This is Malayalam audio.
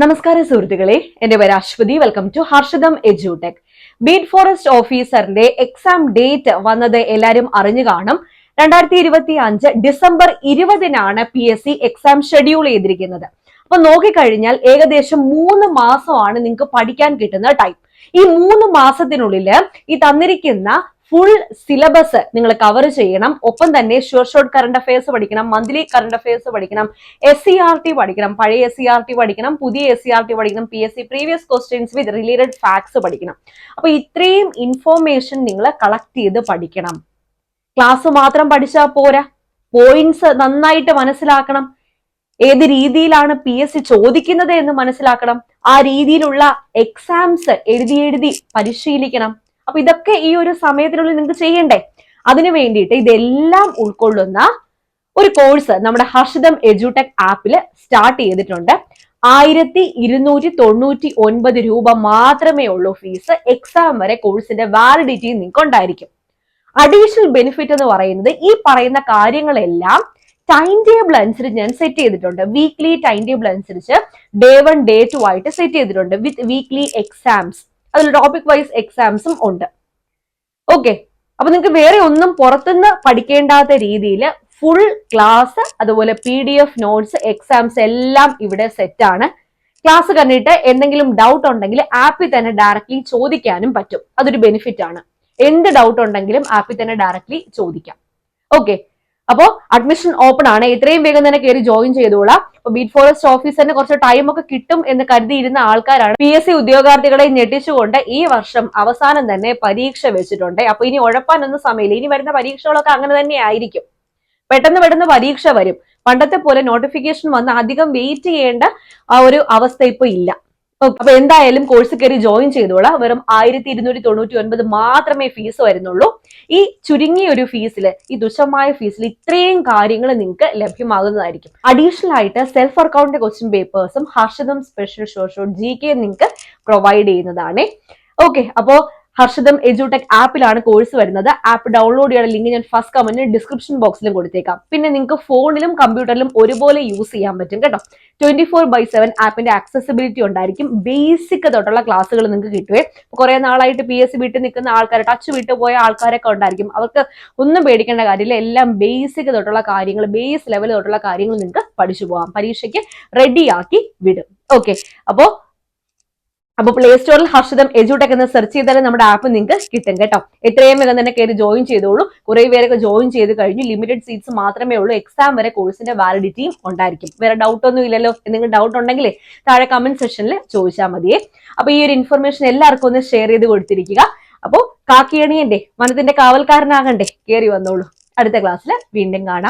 നമസ്കാരം സുഹൃത്തുക്കളെ, എന്റെ പേര് Aswathy. Welcome to Harshitham Edutech. Beat forest ഓഫീസറിന്റെ എക്സാം ഡേറ്റ് വന്നത് എല്ലാവരും അറിഞ്ഞു കാണും. 2025 ഡിസംബർ 20-നാണ് PSC എക്സാം ഷെഡ്യൂൾ ചെയ്തിരിക്കുന്നത്. അപ്പൊ നോക്കിക്കഴിഞ്ഞാൽ ഏകദേശം 3 മാസമാണ് നിങ്ങൾക്ക് പഠിക്കാൻ കിട്ടുന്ന ടൈം. ഈ 3 മാസത്തിനുള്ളിൽ ഈ തന്നിരിക്കുന്ന ഫുൾ സിലബസ് നിങ്ങൾ കവർ ചെയ്യണം. ഒപ്പം തന്നെ ഷോർട്ട് കറണ്ട് അഫയേഴ്സ് പഠിക്കണം, മന്ത്ലി കറണ്ട് അഫയേഴ്സ് പഠിക്കണം, SCRT പഠിക്കണം, പഴയ SCRT പഠിക്കണം, പുതിയ SCRT പഠിക്കണം, PSC previous questions with related facts പഠിക്കണം. അപ്പൊ ഇത്രയും ഇൻഫോർമേഷൻ നിങ്ങൾ കളക്ട് ചെയ്ത് പഠിക്കണം. ക്ലാസ് മാത്രം പഠിച്ചാൽ പോരാ, പോയിന്റ്സ് നന്നായിട്ട് മനസ്സിലാക്കണം. ഏത് രീതിയിലാണ് PSC ചോദിക്കുന്നത് എന്ന് മനസ്സിലാക്കണം. ആ രീതിയിലുള്ള എക്സാംസ് എഴുതി പരിശീലിക്കണം. അപ്പൊ ഇതൊക്കെ ഈ ഒരു സമയത്തിനുള്ളിൽ നിങ്ങൾക്ക് ചെയ്യണ്ടേ? അതിനു വേണ്ടിയിട്ട് ഇതെല്ലാം ഉൾക്കൊള്ളുന്ന ഒരു കോഴ്സ് നമ്മുടെ ഹർഷിതം എഡ്യൂടെക് ആപ്പിൽ സ്റ്റാർട്ട് ചെയ്തിട്ടുണ്ട്. 1299 രൂപ മാത്രമേ ഉള്ളൂ ഫീസ്. എക്സാം വരെ കോഴ്സിന്റെ വാലിഡിറ്റി നിങ്ങൾക്ക് ഉണ്ടായിരിക്കും. അഡീഷണൽ ബെനിഫിറ്റ് എന്ന് പറയുന്നത് ഈ പറയുന്ന കാര്യങ്ങളെല്ലാം ടൈം ടേബിൾ അനുസരിച്ച് ഞാൻ സെറ്റ് ചെയ്തിട്ടുണ്ട്. വീക്ക്ലി ടൈം ടേബിൾ അനുസരിച്ച് Day 1 Day 2 ആയിട്ട് സെറ്റ് ചെയ്തിട്ടുണ്ട് വിത്ത് വീക്ക്ലി എക്സാംസ്. അതിൽ ടോപ്പിക് വൈസ് എക്സാംസും ഉണ്ട്. ഓക്കെ, അപ്പൊ നിങ്ങൾക്ക് വേറെ ഒന്നും പുറത്തുനിന്ന് പഠിക്കേണ്ടാത്ത രീതിയിൽ ഫുൾ ക്ലാസ്, അതുപോലെ PDF നോട്ട്സ്, എക്സാംസ് എല്ലാം ഇവിടെ സെറ്റ് ആണ്. ക്ലാസ് കണ്ടിട്ട് എന്തെങ്കിലും ഡൗട്ട് ഉണ്ടെങ്കിൽ ആപ്പിൽ തന്നെ ഡയറക്ട്ലി ചോദിക്കാനും പറ്റും. അതൊരു ബെനിഫിറ്റ് ആണ്. എന്ത് ഡൗട്ട് ഉണ്ടെങ്കിലും ആപ്പിൽ തന്നെ ഡയറക്ട്ലി ചോദിക്കാം. ഓക്കെ, അപ്പോ അഡ്മിഷൻ ഓപ്പൺ ആണ്. എത്രയും വേഗം തന്നെ കയറി ജോയിൻ ചെയ്തോളാം. അപ്പൊ ബീറ്റ് ഫോറസ്റ്റ് ഓഫീസറിന് കുറച്ച് ടൈം ഒക്കെ കിട്ടും എന്ന് കരുതിയിരുന്ന ആൾക്കാരാണ്. PSC ഉദ്യോഗാർത്ഥികളെ ഞെട്ടിച്ചുകൊണ്ട് ഈ വർഷം അവസാനം തന്നെ പരീക്ഷ വെച്ചിട്ടുണ്ട്. അപ്പൊ ഇനി ഉഴപ്പാനൊന്നും സമയമില്ല. ഇനി വരുന്ന പരീക്ഷകളൊക്കെ അങ്ങനെ തന്നെ ആയിരിക്കും. പെട്ടെന്ന് പരീക്ഷ വരും. പണ്ടത്തെ പോലെ നോട്ടിഫിക്കേഷൻ വന്ന് അധികം വെയിറ്റ് ചെയ്യേണ്ട ആ ഒരു അവസ്ഥ ഇപ്പൊ ഇല്ല. അപ്പൊ എന്തായാലും കോഴ്സ് കയറി ജോയിൻ ചെയ്തോളാം. വെറും 1299 മാത്രമേ ഫീസ് വരുന്നുള്ളൂ. ഈ ചുരുങ്ങിയ ഒരു ഫീസിൽ, ഈ തുച്ഛമായ ഫീസിൽ ഇത്രയും കാര്യങ്ങൾ നിങ്ങൾക്ക് ലഭ്യമാകുന്നതായിരിക്കും. അഡീഷണൽ ആയിട്ട് സെൽഫ് അക്കൗണ്ട് ക്വസ്റ്റ്യൻ പേപ്പേഴ്സും ഹർഷിതം സ്പെഷ്യൽ ഷോർട്ട് GK നിങ്ങൾക്ക് പ്രൊവൈഡ് ചെയ്യുന്നതാണ്. ഓക്കെ, അപ്പോ ഹർഷിതം എഡ്യൂടെക് ആപ്പിലാണ് കോഴ്സ് വരുന്നത്. ആപ്പ് ഡൗൺലോഡ് ചെയ്യാനുള്ള ലിങ്ക് ഞാൻ ഫസ്റ്റ് കമന്റിൽ ഡിസ്ക്രിപ്ഷൻ ബോക്സിലും കൊടുത്തേക്കാം. പിന്നെ നിങ്ങൾക്ക് ഫോണിലും കമ്പ്യൂട്ടറിലും ഒരുപോലെ യൂസ് ചെയ്യാൻ പറ്റും കേട്ടോ. 24/7 ആപ്പിന്റെ ആക്സസിബിലിറ്റി ഉണ്ടായിരിക്കും. ബേസിക് തൊട്ടുള്ള ക്ലാസ്സുകൾ നിങ്ങൾക്ക് കിട്ടുവേ. കുറെ നാളായിട്ട് PSC വീട്ടിൽ നിൽക്കുന്ന ആൾക്കാർ, ടച്ച് വിട്ടു പോയ ആൾക്കാരൊക്കെ ഉണ്ടായിരിക്കും. അവർക്ക് ഒന്നും പേടിക്കേണ്ട കാര്യമില്ല. എല്ലാം ബേസിക് തൊട്ടുള്ള കാര്യങ്ങൾ, ബേസ് ലെവൽ തൊട്ടുള്ള കാര്യങ്ങൾ നിങ്ങൾക്ക് പഠിച്ചു പോകാം. പരീക്ഷയ്ക്ക് റെഡിയാക്കി വിടും. ഓക്കെ, അപ്പൊ പ്ലേ സ്റ്റോറിൽ ഹർഷിതം എഡ്യൂടെക് എന്ന് സെർച്ച് ചെയ്താലും നമ്മുടെ ആപ്പ് നിങ്ങൾക്ക് കിട്ടും കേട്ടോ. എത്രയും വേഗം തന്നെ കയറി ജോയിൻ ചെയ്തോളൂ. കുറെ പേരൊക്കെ ജോയിൻ ചെയ്ത് കഴിഞ്ഞു. ലിമിറ്റഡ് സീറ്റ്സ് മാത്രമേ ഉള്ളൂ. എക്സാം വരെ കോഴ്സിന്റെ വാലിഡിറ്റിയും ഉണ്ടായിരിക്കും. വേറെ ഡൗട്ട് ഒന്നും ഇല്ലല്ലോ. എന്തെങ്കിലും ഡൗട്ട് ഉണ്ടെങ്കിലേ താഴെ കമന്റ് സെക്ഷനിൽ ചോദിച്ചാൽ മതിയേ. അപ്പൊ ഈ ഒരു ഇൻഫർമേഷൻ എല്ലാവർക്കും ഒന്ന് ഷെയർ ചെയ്ത് കൊടുത്തിരിക്കുക. അപ്പോ കാക്കിയണിയന്റെ മനത്തിന്റെ കാവൽക്കാരനാകണ്ടേ, കയറി വന്നോളൂ. അടുത്ത ക്ലാസ്സിൽ വീണ്ടും കാണാം.